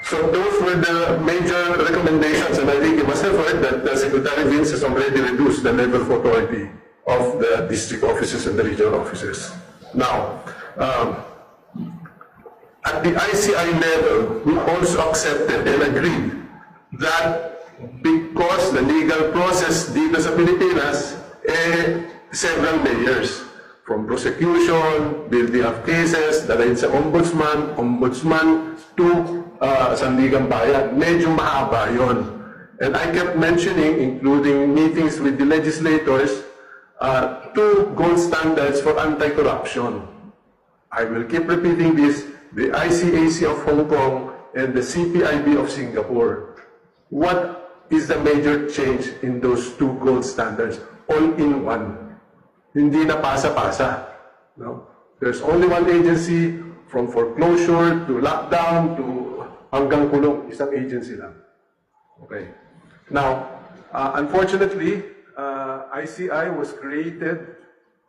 So those were the major recommendations, and I think you must have heard that Secretary Vince has already reduced the level of authority of the district offices and the regional offices. Now, at the ICI level, we also accepted and agreed that because the legal process dito sa Pilipinas, several layers. From prosecution, building of cases, dalhin sa ombudsman to Sandigan Bayan. Medyo mahaba yun. And I kept mentioning, including meetings with the legislators, two gold standards for anti-corruption. I will keep repeating this, the ICAC of Hong Kong and the CPIB of Singapore. What is the major change in those two gold standards? All in one. Hindi na pasa-pasa. No? There's only one agency, from foreclosure to lockdown to hanggang kulong, isang agency lang. Okay. Now, unfortunately, ICI was created,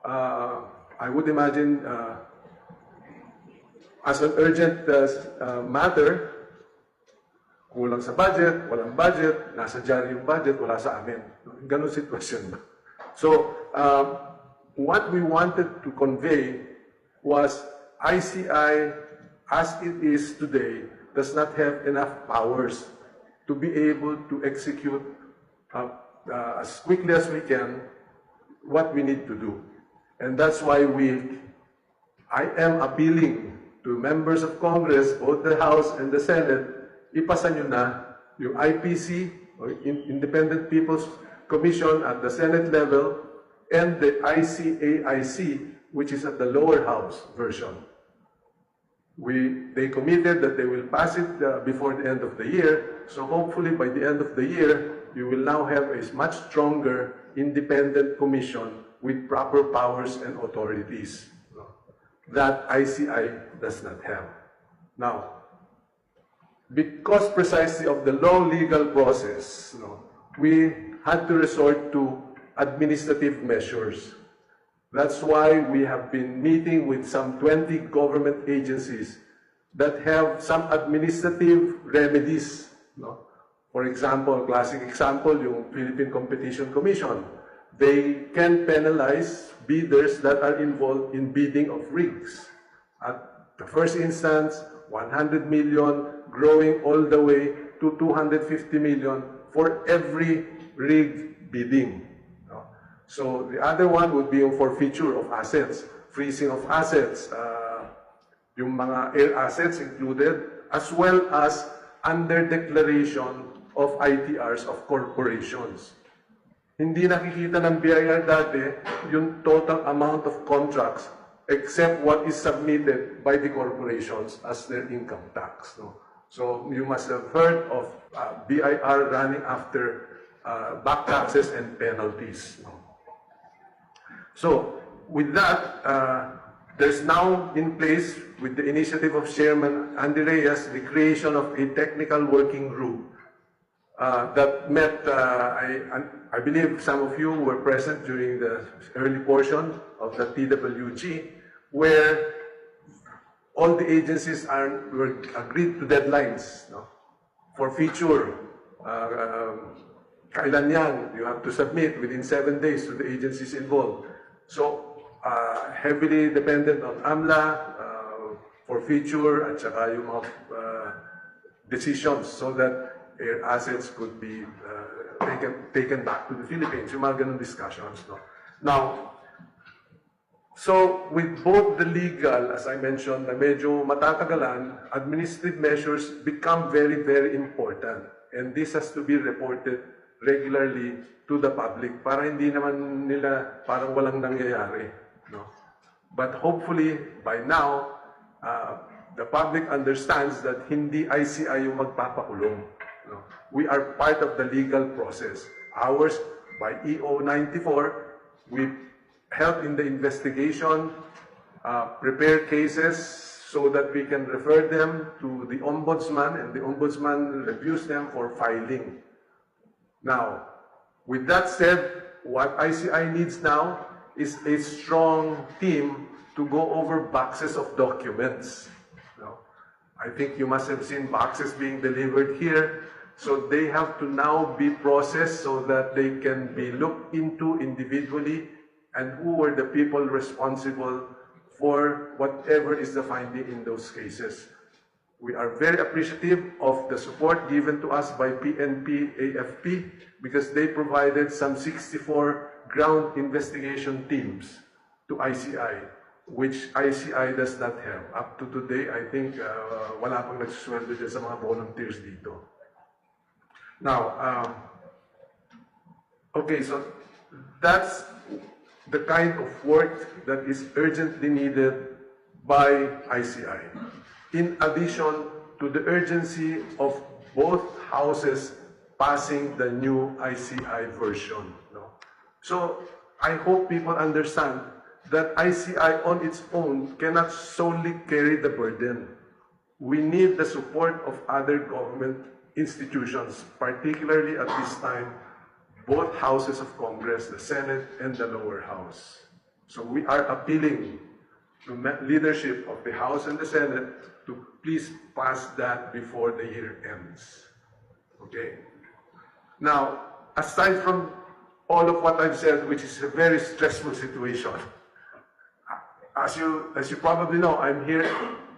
I would imagine, as an urgent matter. Kulang sa budget, walang budget, nasa dyaryo yung budget, wala sa amin. Ganun sitwasyon. So, what we wanted to convey was ICI, as it is today, does not have enough powers to be able to execute as quickly as we can what we need to do. And that's why I am appealing to members of Congress, both the House and the Senate, ipasa nyo na yung IPC, or Independent People's Commission at the Senate level, and the ICAIC, which is at the lower house version. They committed that they will pass it before the end of the year, so hopefully by the end of the year, you will now have a much stronger independent commission with proper powers and authorities that ICI does not have. Now, because precisely of the long legal process, we had to resort to administrative measures. That's why we have been meeting with some 20 government agencies that have some administrative remedies. For example, classic example, yung Philippine Competition Commission. They can penalize bidders that are involved in bidding of rigs. At the first instance, 100 million, growing all the way to 250 million for every rig bidding. So the other one would be yung forfeiture of assets, freezing of assets, yung mga air assets included, as well as under declaration of ITRs of corporations. Hindi nakikita ng BIR dati yung total amount of contracts except what is submitted by the corporations as their income tax. So you must have heard of BIR running after back taxes and penalties. So with that, there's now in place, with the initiative of Chairman Andy Reyes, the creation of a technical working group that met, I believe some of you were present during the early portion of the TWG, where all the agencies were agreed to deadlines. For feature, kailan yan, you have to submit within 7 days to the agencies involved. So, heavily dependent on AMLA, for feature, at saka yung mga decisions so that air assets could be taken back to the Philippines. Yung mga ganun discussions. Now, so with both the legal, as I mentioned, na medyo matatagalan, administrative measures become very, very important. And this has to be reported regularly to the public para hindi naman nila parang walang nangyayari. But hopefully, by now, the public understands that hindi ICI yung magpapakulong. We are part of the legal process. Ours, by EO 94, we help in the investigation, prepare cases so that we can refer them to the Ombudsman, and the Ombudsman reviews them for filing. Now, with that said, what ICI needs now is a strong team to go over boxes of documents. I think you must have seen boxes being delivered here. So they have to now be processed so that they can be looked into individually and who were the people responsible for whatever is the finding in those cases. We are very appreciative of the support given to us by PNP AFP because they provided some 64 ground investigation teams to ICI, which ICI does not have. Up to today, I think wala pang nagsusweldo dyan sa mga volunteers dito. Now, okay, so that's the kind of work that is urgently needed by ICI. In addition to the urgency of both houses passing the new ICI version. No? So I hope people understand that ICI on its own cannot solely carry the burden. We need the support of other government institutions, particularly at this time, both houses of Congress, the Senate and the lower house. So we are appealing to leadership of the House and the Senate to please pass that before the year ends. Okay? Now, aside from all of what I've said, which is a very stressful situation, as you probably know, I'm here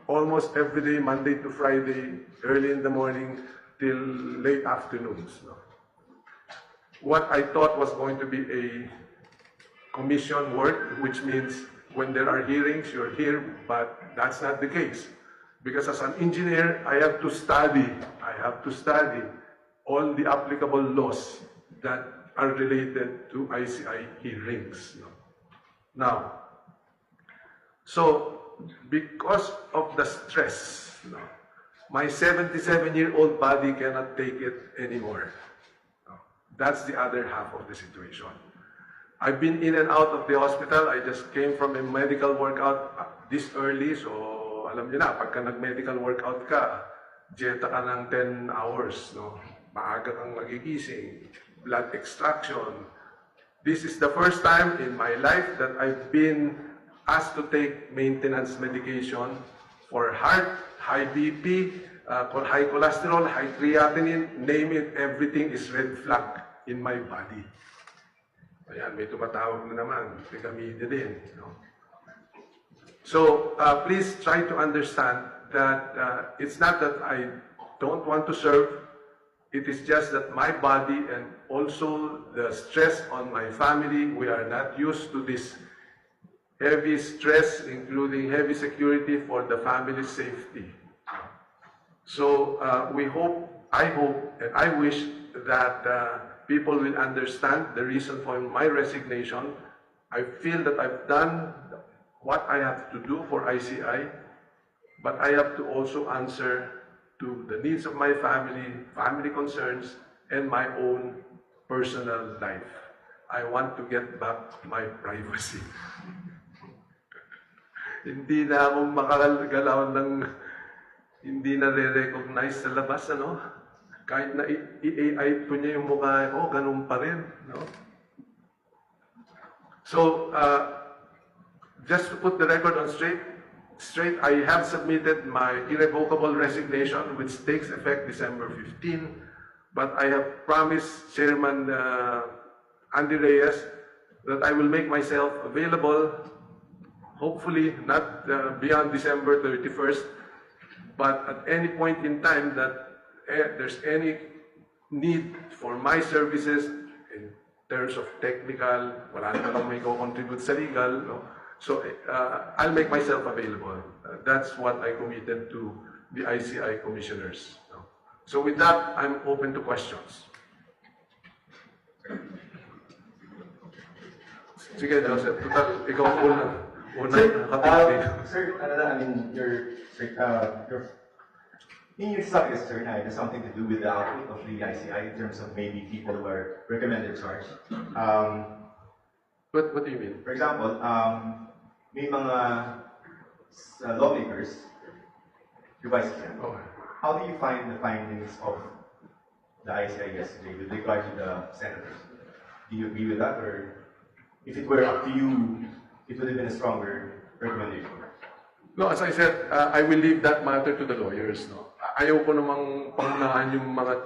almost every day, Monday to Friday, early in the morning till late afternoons. No? What I thought was going to be a commission work, which means when there are hearings, you're here, but that's not the case. Because as an engineer, I have to study all the applicable laws that are related to ICI hearings. No? Now, so because of the stress, no, my 77-year-old body cannot take it anymore. No, that's the other half of the situation. I've been in and out of the hospital. I just came from a medical workout this early, so alam niyo na, pagka nag-medical workout ka, jeta ka ng 10 hours, no? Maaga kang magigising, blood extraction. This is the first time in my life that I've been asked to take maintenance medication for heart, high BP, for high cholesterol, high creatinine, name it, everything is red flag in my body. Ayan, may tumatawag na naman, taga media din. No? So, please try to understand that it's not that I don't want to serve, it is just that my body and also the stress on my family, we are not used to this heavy stress, including heavy security for the family's safety. So, I hope, and I wish that people will understand the reason for my resignation. I feel that I've done what I have to do for ICI, but I have to also answer to the needs of my family, family concerns, and my own personal life. I want to get back my privacy. Hindi na akong makagalaw ng hindi na re-recognize sa labas, ano? Kahit na i-AI ko niya yung mukha ko, ganun pa rin, no? So, just to put the record on straight, I have submitted my irrevocable resignation, which takes effect December 15, but I have promised Chairman Andy Reyes that I will make myself available, hopefully not beyond December 31st, but at any point in time that there's any need for my services in terms of technical, wala naman may contribute sa legal, no? So I'll make myself available. That's what I committed to the ICI commissioners. No? So with that, I'm open to questions. Sige, Joseph, ikaw una sir, I mean, in your studies, sir, it has something to do with the output of the ICI in terms of maybe people who are recommended charge. What do you mean? For example, may mga lawmakers, revise yan. Oh. How do you find the findings of the ICI yesterday with regard to the senators? Do you agree with that, or if it were up to you, it would have been a stronger recommendation? No, as I said, I will leave that matter to the lawyers. No, ayaw ko namang pangunahan yung mga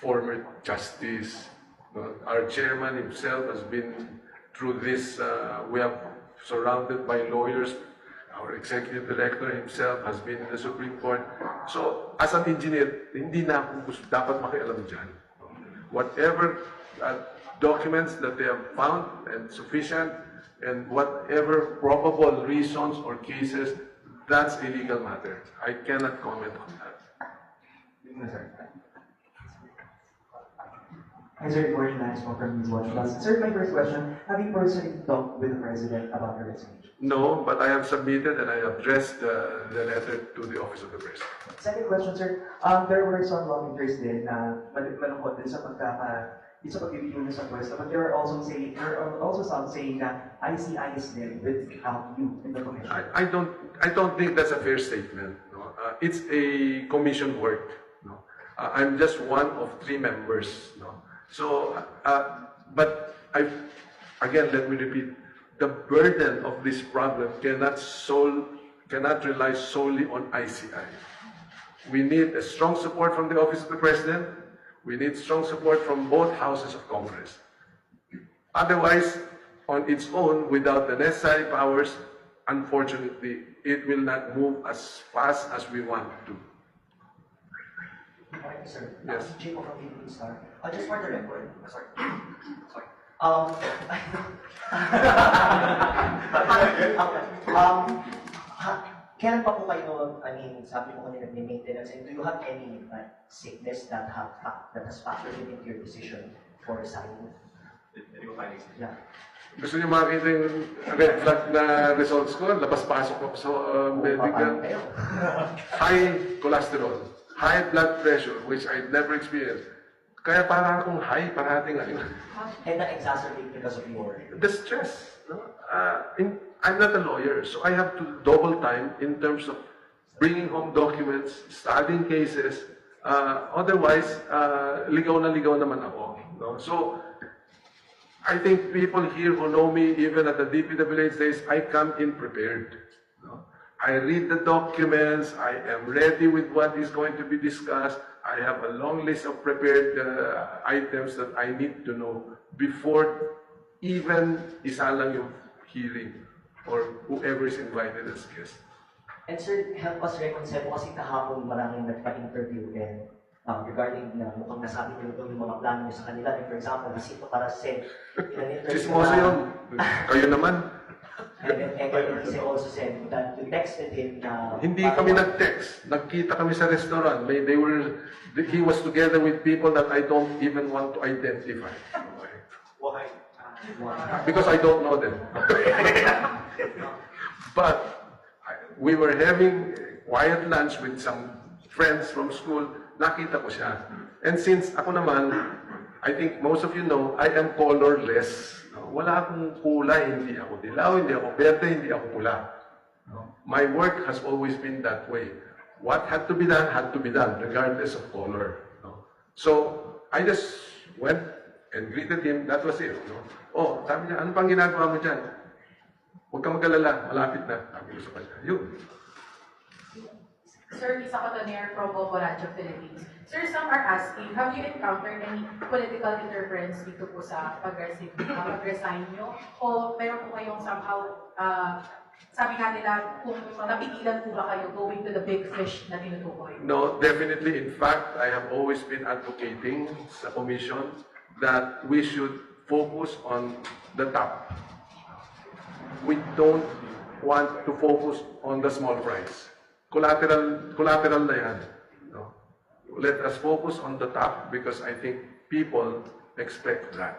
former justice. No? Our chairman himself has been through this. We have surrounded by lawyers. Our executive director himself has been in the Supreme Court. So, as an engineer, hindi na ako dapat makialam dyan. Whatever documents that they have found and sufficient, and whatever probable reasons or cases, that's a legal matter. I cannot comment on that. Hi, sir. Good morning, Lance from News Watch Plus. Sir, my first question, have you personally talked with the President about the resignation? No, but I have submitted and I addressed the letter to the Office of the President. Second question, sir. There were some lawmakers din na malungkot din sa pagbibigay nyo sa pwesto, but there are also some saying na ICI is there without you in the commission. I don't think that's a fair statement. No? It's a commission work. No? I'm just one of 3 members. No? So, but again, let me repeat, the burden of this problem cannot rely solely on ICI. We need a strong support from the Office of the President. We need strong support from both houses of Congress. Otherwise, on its own, without the necessary powers, unfortunately, it will not move as fast as we want to. Okay, sir. Yes. Jacob from Philippine Star. Just for the record, sorry. Sorry. Kailan pa po kayo, sabi mo kanina, may maintenance, and do you have any sickness that has factored into your decision for resigning? Yeah. Gusto niyo makita yung red flag na results ko? Labas-pasok ako sa medical. High cholesterol, high blood pressure, which I never experienced. Kaya parang akong high parating ngayon. And that-exacerbate because of your... The stress. No? I'm not a lawyer, so I have to double time in terms of bringing home documents, studying cases. Otherwise, ligaw na ligaw naman ako. No? So, I think people here who know me, even at the DPWH days, I come in prepared. No? I read the documents, I am ready with what is going to be discussed. I have a long list of prepared items that I need to know before even isa lang yung hearing or whoever is invited as guest. And sir, help us reconcile po kasi kahapon maraming nagpa-interview and regarding na mukhang nasabi nyo ito yung mga plano nyo sa kanila. Like, for example, Jacinto Taracel in an interview. Chismoso yun. Kayo naman. And he also said that you texted him na... Hindi kami nag-text. Nagkita kami sa restaurant. He was together with people that I don't even want to identify. Why? Because I don't know them. But we were having quiet lunch with some friends from school. Nakita ko siya. And since ako naman, I think most of you know, I am colorless. Wala akong kulay, hindi ako dilaw, hindi ako berde, hindi ako pula. My work has always been that way. What had to be done, regardless of color. So, I just went and greeted him, that was it. Oh, sabi niya, ano pang ginagawa mo dyan? Huwag kang mag-alala, malapit na. Sabi ko sa kanya, yun. Sir, Lisa Cotoner from Bobo Radio Philippines. Sir, some are asking, have you encountered any political interference dito po sa pag-resign nyo? O meron po kayong somehow, sabi nga nila, kung napigilan po ba kayo going to the big fish na tinutukoy? No, definitely. In fact, I have always been advocating sa commission that we should focus on the top. We don't want to focus on the small fries. Collateral na yan. No? Let us focus on the top because I think people expect that.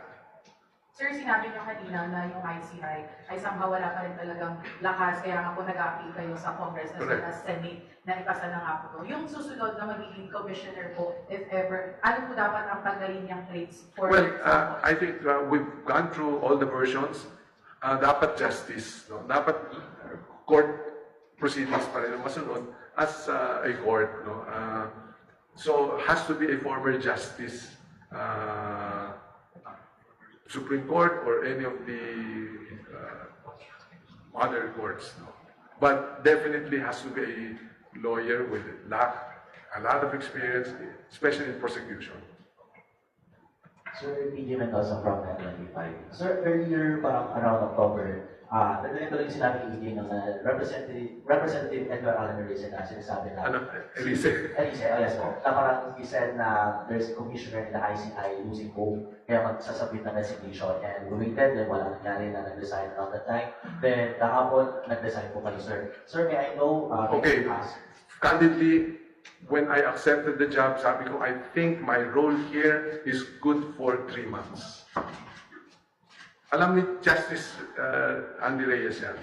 Sir, sinabi niyo kanina na yung ICI ay somehow wala pa rin talagang lakas, kaya nga po nag-appeal kayo sa Congress as well as Senate na ipasa na nga po to. Yung susunod na magiging commissioner po, if ever, ano po dapat ang pagdalinyang traits for... Well, I think we've gone through all the versions. Dapat justice. No? Dapat court proceedings pa rin masunod as a court. No? So, has to be a former justice, Supreme Court or any of the other courts. No? but definitely has to be a lawyer with a lot of experience, especially in prosecution. Sir, PJ Mendoza from Net25. Sir, earlier, parang around October, naglalito yung sinabi ni EJ ng Representative Edward Allen Reyes na sinasabi na... Ano, Elise? Elise, oh yes po. Na parang he said na there's a commissioner in the ICI losing hope, kaya magsasabit ng resignation. And we waited, then wala nangyari na nag-resign around that time. Then, kahapon, nag-resign po kayo, sir. Sir, may I know... Okay, candidly, when I accepted the job, sabi ko, I think my role here is good for 3 months. Alam ni Justice Andy Reyes yan.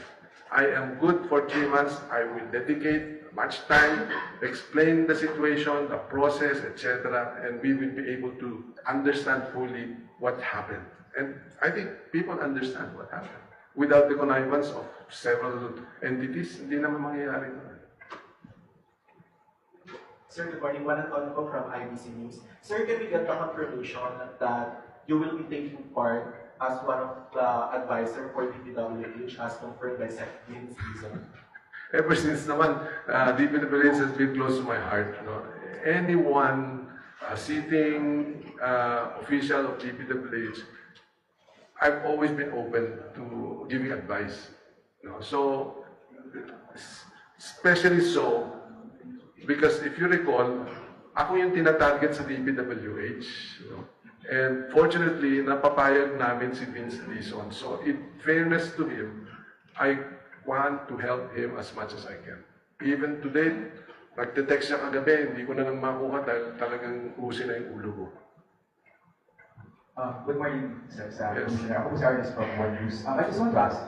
I am good for 3 months. I will dedicate much time, explain the situation, the process, etc. And we will be able to understand fully what happened. And I think people understand what happened. Without the connivance of several entities, hindi naman mangyayari ito. Sir, good morning. Juan Antonio po from IBC News. Sir, can we get the confirmation that you will be taking part as one of the advisor for DPWH as confirmed by Secretary Season? Ever since naman, DPWH has been close to my heart. No? Anyone sitting official of DPWH, I've always been open to giving advice. No? So, especially so, because if you recall, ako yung tinatarget sa DPWH. No? And fortunately, napapayag namin si Vince Dizon. So, in fairness to him, I want to help him as much as I can. Even today, nagte-text siya kagabi, hindi ko na lang makuha dahil talagang usin na yung ulo ko. Good morning, sir. Yes. Commissioner. Ako po si Ernest from One News. I just want to ask,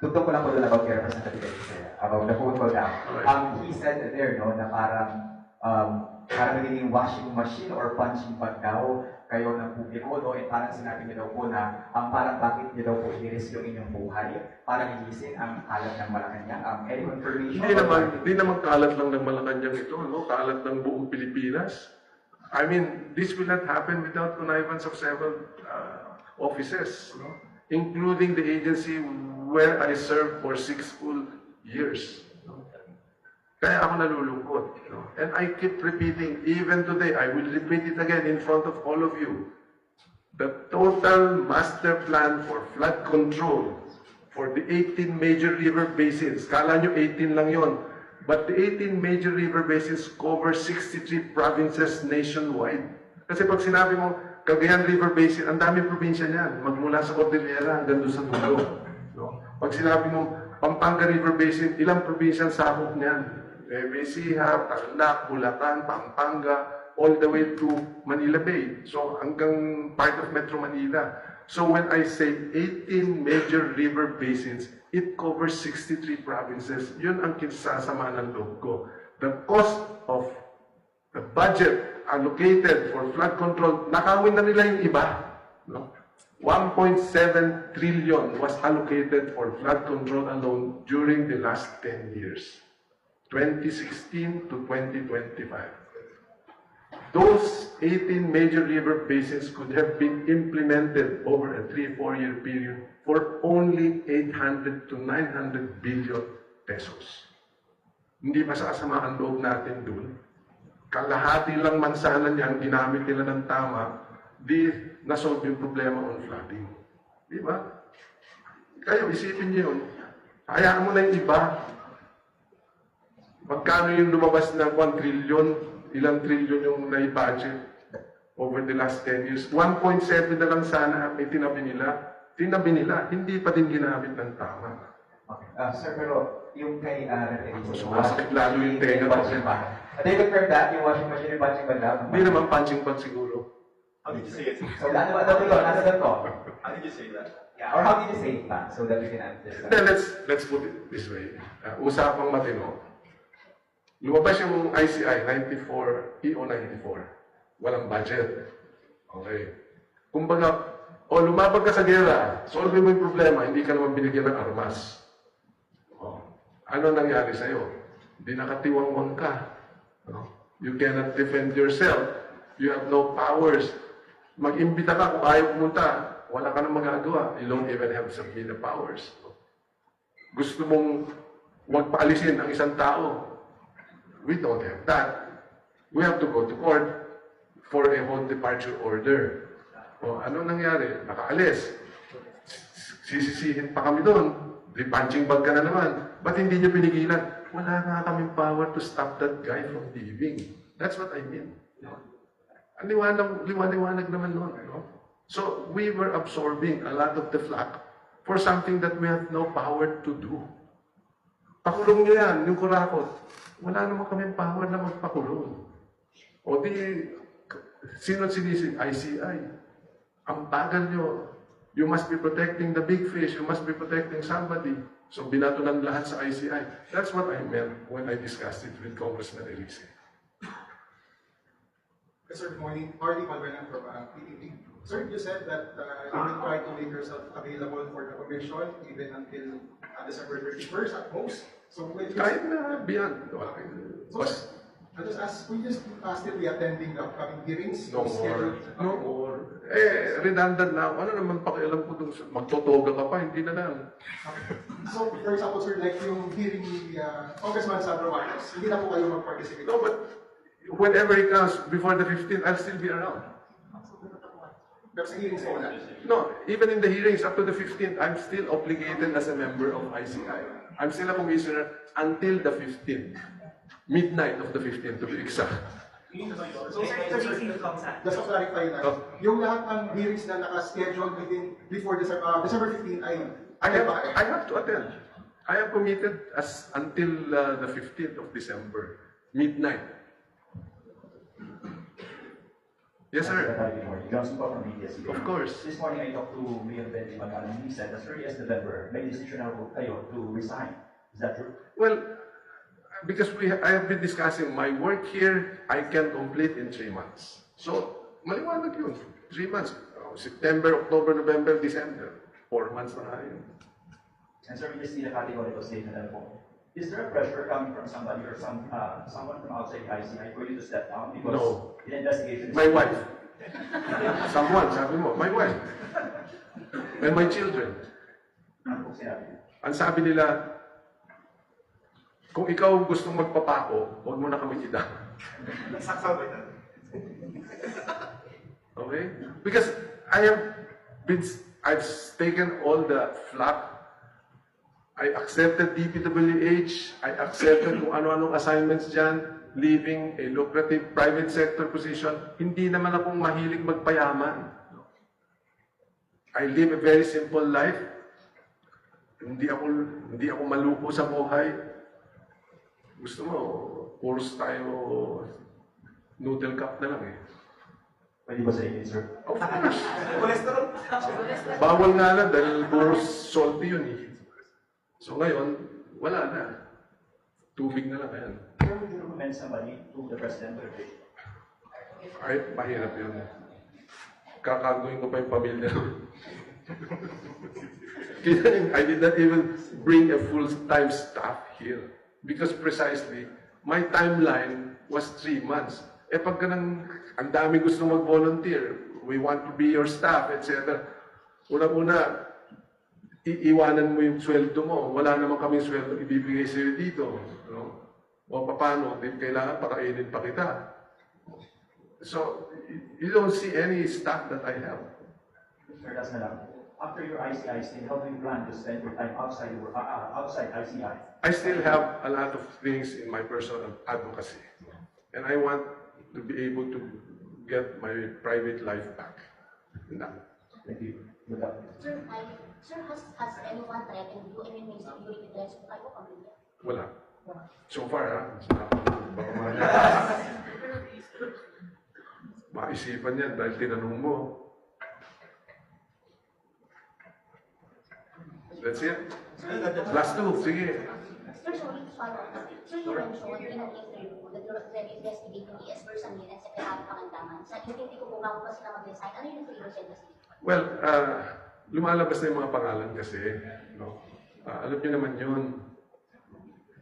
tugtog ko lang po doon about kay Representative Elise, about the phone call down. He said there, no, na parang nagiging washing machine or punching bag daw kayo ng publiko, no? And parang sinabi niyo daw po na parang bakit niyo daw po i-risk yung inyong buhay para linisin ang kalat ng Malacanang. Any confirmation? Hindi naman kalat lang ng Malacanang ito, no? Kalat ng buong Pilipinas. I mean, this will not happen without connivance of several offices, no? Including the agency where I served for 6 full years. No? Kaya ako nalulungkot. No? And I keep repeating, even today, I will repeat it again in front of all of you. The total master plan for flood control for the 18 major river basins, kala nyo 18 lang yon, but the 18 major river basins cover 63 provinces nationwide. Kasi pag sinabi mo, Cagayan River Basin, ang daming probinsya niyan, magmula sa Cordillera hanggang doon sa dulo. No? Pag sinabi mo, Pampanga River Basin, ilang probinsya ang sakop niyan? Ecija, Tarlac, Bulacan, Pampanga, all the way to Manila Bay. So hanggang part of Metro Manila. So when I say 18 major river basins, it covers 63 provinces. Yun ang kinsasama ng loob ko. The cost of the budget allocated for flood control, nakawin na nila yung iba. No? 1.7 trillion was allocated for flood control alone during the last 10 years. 2016 to 2025. Those 18 major river basins could have been implemented over a 3-4 year period for only 800 to 900 billion pesos. Hindi ba sasama ang loob natin dun? Kalahati lang man sana niyan, ginamit nila ng tama, di nasolve yung problema on flooding. Di ba? Kayo, isipin niyo yun. Hayaan mo na yung iba. Magkano yung lumabas na 1 trillion, ilang trillion yung na-budget over the last 10 years. 1.7 na lang sana may tinabi nila. Tinabi nila, hindi pa din ginamit ng tama. Okay. Sir, pero yung kay referee, Sumasakit lalo yung tenga ko. They confirmed that yung washing machine yung punching bag daw? Hindi naman punching bag siguro. How did you say it? So, ano ba ito? Nasa doon ko? How did you say that? Yeah, or how did you say it pa? So that we can understand. Then let's put it this way. Usapang matino. Lumabas yung ICI 94, EO 94. Walang budget. Okay. Kumbaga, lumabag ka sa gera, solve mo yung problema, hindi ka naman binigyan ng armas. Ano nangyari sa'yo? Hindi nakatiwangwang ka. You cannot defend yourself. You have no powers. Mag-imbita ka kung ayaw pumunta, wala ka nang magagawa. You don't even have subpoena powers. Gusto mong huwag paalisin ang isang tao. We don't have that. We have to go to court for a whole departure order. O ano nangyari? Nakaalis. Sisisihin pa kami doon. Di punching bag ka na naman. Ba't hindi niyo pinigilan? Wala nga kaming power to stop that guy from leaving. That's what I mean. Ang liwanag naman noon. No? So, we were absorbing a lot of the flack for something that we have no power to do. Pakulong niyo yan, yung kurakot. Wala naman kaming power na magpakulong. O di, sino sinisig? ICI. Ang bagal nyo. You must be protecting the big fish. You must be protecting somebody. So, binato ng lahat sa ICI. That's what I meant when I discussed it with Congressman Elise. Sir, good morning. Hardy Malvenan from PTV. Sir, you said that you will try to make yourself available for the commission even until December 31st at most. So, will you... Kahit na beyond. So, I just ask, will you still be attending the upcoming hearings? No more. Scheduled? No more. Redundant na ako. Ano naman pakialam ko dun? Magtotoga ka pa, hindi na lang. So, for example, sir, like yung hearing ni Congressman Sandro Marcos, hindi na po kayo mag-participate? No, but whenever he comes before the 15th, I'll still be around. Pero sa hearings po wala. No, even in the hearings up to the 15th, I'm still obligated as a member of ICI. I'm still a commissioner until the 15th. Midnight of the 15th, to be exact. So, sir, Just to clarify na, Oh. yung lahat ng hearings na naka-schedule before December 15 ay... I have to attend. I am committed as until the 15th of December, midnight. Yes, sir. Good morning. Johnson po from BTS. Of course. This morning I talked to Mayor Benji Magalang. He said as early as November, may decision na po kayo to resign. Is that true? Well, because I have been discussing my work here, I can complete in 3 months. So, maliwanag yun. 3 months. September, October, November, December. 4 months na nga yun. And sir, we just need a categorical statement na po. Is there a pressure coming from somebody or someone from outside the ICI for you to step down? Because No. the investigation is... My wife. Someone, sabi mo, my wife. And my children. Ano po sinabi? Ang sabi nila, kung ikaw gustong magpapako, huwag mo na kami idama. Okay? Because I've taken all the flack. I accepted DPWH. I accepted kung ano-anong assignments dyan, leaving a lucrative private sector position. Hindi naman akong mahilig magpayaman. I live a very simple life. Hindi ako malupo sa buhay. Gusto mo, puros tayo noodle cup na lang eh. Pwede ba sa inyo, sir? Of course. Bawal nga lang dahil puros salty yun eh. So ngayon, wala na. Tubig na lang yan. Sir, would you recommend somebody to the president or the... Ay, mahirap yun. Kakaguin ko pa yung pamilya. I did not even bring a full-time staff here. Because precisely, my timeline was 3 months. Eh pag ganang, ang dami gusto mag-volunteer, we want to be your staff, etc. Una-una, iiwanan mo yung sweldo mo. Wala naman kaming sweldo ibibigay sa'yo dito. No? O paano, di kailangan pakainin pa kita. So, you don't see any staff that I have. Sir, that's na lang. After your ICI stay, how do you plan to spend your time outside ICI? I still have a lot of things in my personal advocacy. And I want to be able to get my private life back. Thank you. Good luck. Sir, has anyone threatened you? Any security threats po kayo pamilya? Wala. So far, ha? Maisipan yan dahil tinanong mo. That's it. Last two, sige. Sir, sorry to follow up. Sir, you mentioned in an interview that you're already investigating the Espersamin and Secretary Pangandaman. Sa hindi ko po bago pa sila mag-resign, ano yung trigger sa investigation? Well, lumalabas na yung mga pangalan kasi. No? Alam niyo naman yun.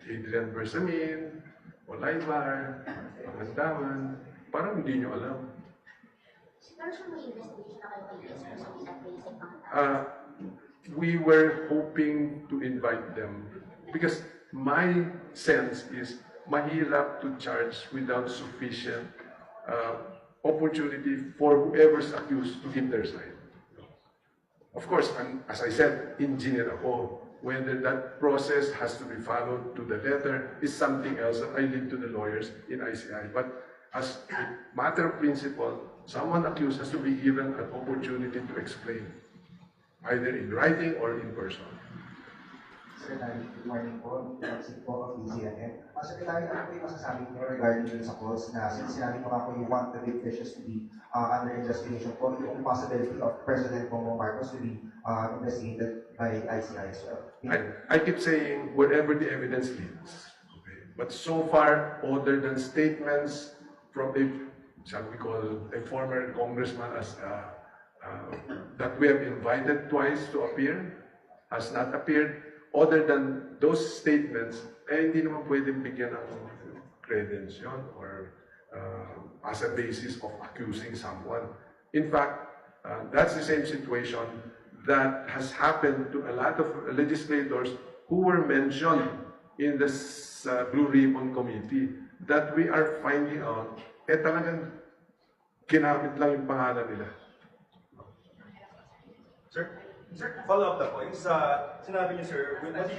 Adrian Bersamin, Olaybar, Pangandaman. Parang hindi niyo alam. Pero sir, may investigation na kayo kay Espersamin at kay Pangandaman? We were hoping to invite them because my sense is mahirap to charge without sufficient opportunity for whoever's accused to give their side. Of course, as I said, engineer ako. Whether that process has to be followed to the letter is something else that I leave to the lawyers in ICI. But as a matter of principle, someone accused has to be given an opportunity to explain, either in writing or in person. Secretary, good morning po. Maxine po of DCNN. Secretary, ano po yung masasabi niyo regarding dun sa calls na sinabi mo nga po you want the big fishes to be under investigation po, yung possibility of President Bongbong Marcos to be investigated by ICI as well? I keep saying wherever the evidence leads. Okay. But so far, other than statements from a, shall we call, a former congressman as that we have invited twice to appear, has not appeared. Other than those statements, hindi naman pwedeng bigyan ng credence yun or as a basis of accusing someone. In fact, that's the same situation that has happened to a lot of legislators who were mentioned in this Blue Ribbon Committee that we are finding out, talagang kinamit lang yung pangalan nila. Sir, follow up na po. Yung sa sinabi niyo, sir, what do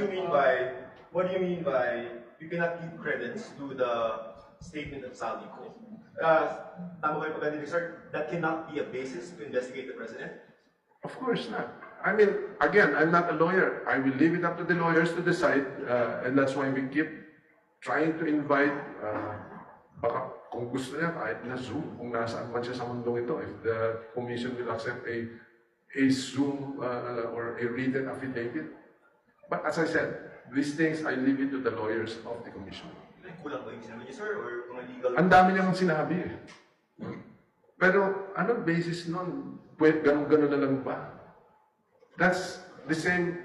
you mean by you cannot give credence to the statement of Saldico? Tama ba yung pagkakadinig, sir? That cannot be a basis to investigate the president? Of course not. I mean, again, I'm not a lawyer. I will leave it up to the lawyers to decide, and that's why we keep trying to invite, baka kung gusto niya, kahit na Zoom, kung nasaan man siya sa mundong ito, if the commission will accept a Zoom or a written affidavit. But as I said, these things, I leave it to the lawyers of the commission. Kulang ba yung sinabi niya, sir? Or mga legal? Ang dami niyang sinabi eh. Pero anong basis nun? Ganun-ganun na lang ba? That's the same,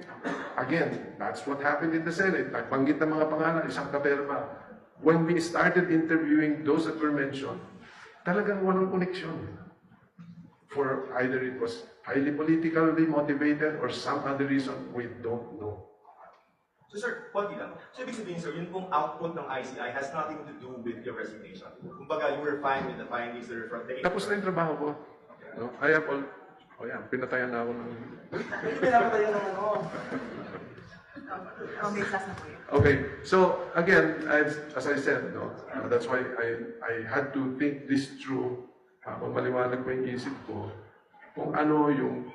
again, that's what happened in the Senate. Nagbanggit ng mga pangalan, isang katerma. When we started interviewing those that were mentioned, talagang walang connection. For either it was highly politically motivated or some other reason, we don't know. So sir, konti lang. So ibig sabihin, sir, yun pong output ng ICI has nothing to do with your resignation. Kumbaga, you were fine with the findings that are from the... Tapos na yung trabaho ko. No? I have all... Oh yan, pinatayan na ako ng... Pinapatayan ng ano? Okay, so again, as I said, no, that's why I had to think this through. Kung maliwanag ko yung isip ko, kung ano yung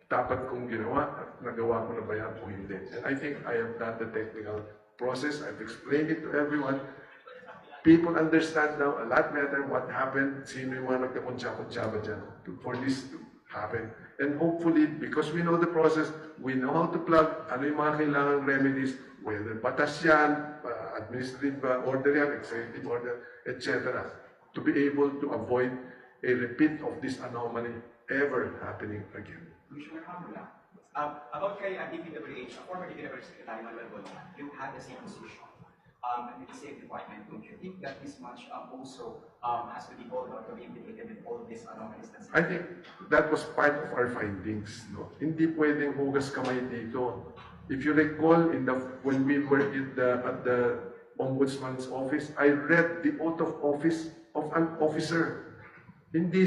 dapat kong ginawa at nagawa ko na ba yan o hindi. And I think I have done the technical process. I've explained it to everyone. People understand now a lot better what happened, sino yung mga nagkakunsya-kunsya ba dyan for this to happen. And hopefully, because we know the process, we know how to plug, ano yung mga kailangang remedies, whether batas yan, administrative order yan, executive order, etc. To be able to avoid a repeat of this anomaly ever happening again. About kay DPWH, former DPWH Secretary Manuel Bonilla, you had the same position in the same department. Don't you think that this much also has to be called out to be implicated with all these anomalies? I think that was part of our findings. No? Hindi pwedeng hugas kamay dito. If you recall, when we were at the Ombudsman's office, I read the oath of office of an officer. Hindi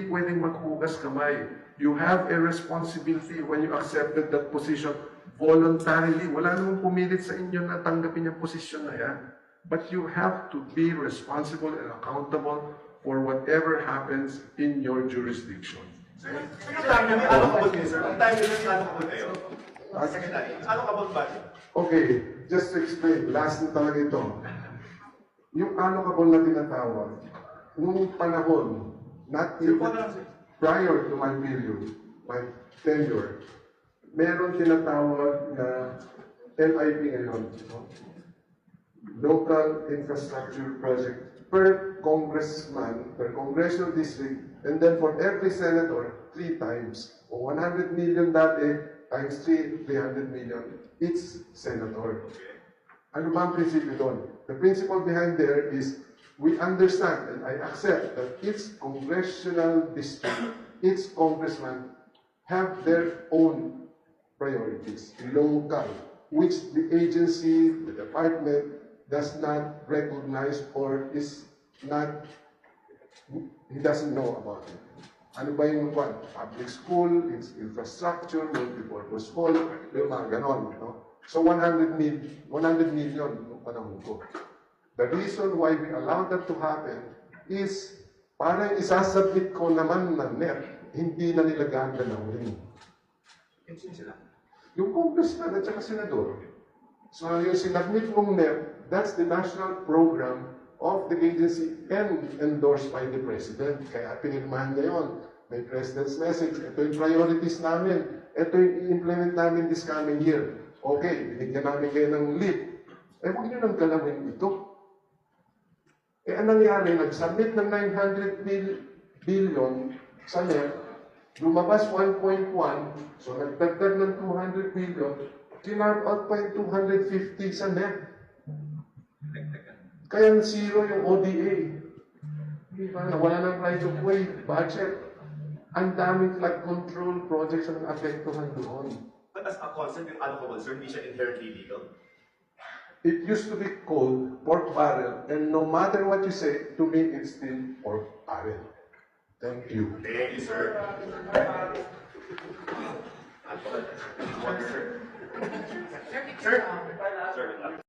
pwedeng maghugas kamay. You have a responsibility when you accepted that position voluntarily. Wala namang pumilit sa inyo na tanggapin yung posisyon na yan. But you have to be responsible and accountable for whatever happens in your jurisdiction. Ang time namin, ano kabot kayo, sir? Ang time namin, ano kabot kayo? Secretary, ano kabot budget? Okay, just to explain, last na talaga ito. Yung allocable na tinatawag, nung panahon, not even prior to my period, my tenure, meron tinatawag na LIP ngayon, Local Infrastructure Project, per congressman, per congressional district, and then for every senator, 3 times. O 100 million dati, times 3, 300 million, each senator. Ano ba ang prinsipyo doon? The principle behind there is, we understand and I accept that each congressional district, each congressman have their own priorities, local. which the agency, the department, does not recognize or is not, he doesn't know about it. Ano ba yung public school, infrastructure, multipurpose hall, yung mga ganon. No? So 100 million yung panahon ko. The reason why we allow that to happen is parang isasubmit ko naman ng NEP, hindi na nila gagalawin. Yung congressman at saka senador. So yung sinabmit mong NEP, that's the national program of the agency and endorsed by the President. Kaya pinirmahan niya yun. May President's message. Ito yung priorities namin. Ito yung i-implement namin this coming year. Okay, binigyan namin kayo ng lead. Huwag nyo nang galawin ito. Anong nangyari? Nag-submit ng 900 billion sa NEP, lumabas 1.1, so nagdagdag ng 200 billion, kinarp out pa yung 250 sa NEP. Kaya zero yung ODA. Diba? Nawala ng right of way, budget. Ang daming flood control projects ang apektuhan doon. But as a concept, yung allocable, sir, hindi siya inherently legal? It used to be called pork barrel, and no matter what you say, to me, it's still pork barrel. Thank you. Thank you, sir. Sir, Sir,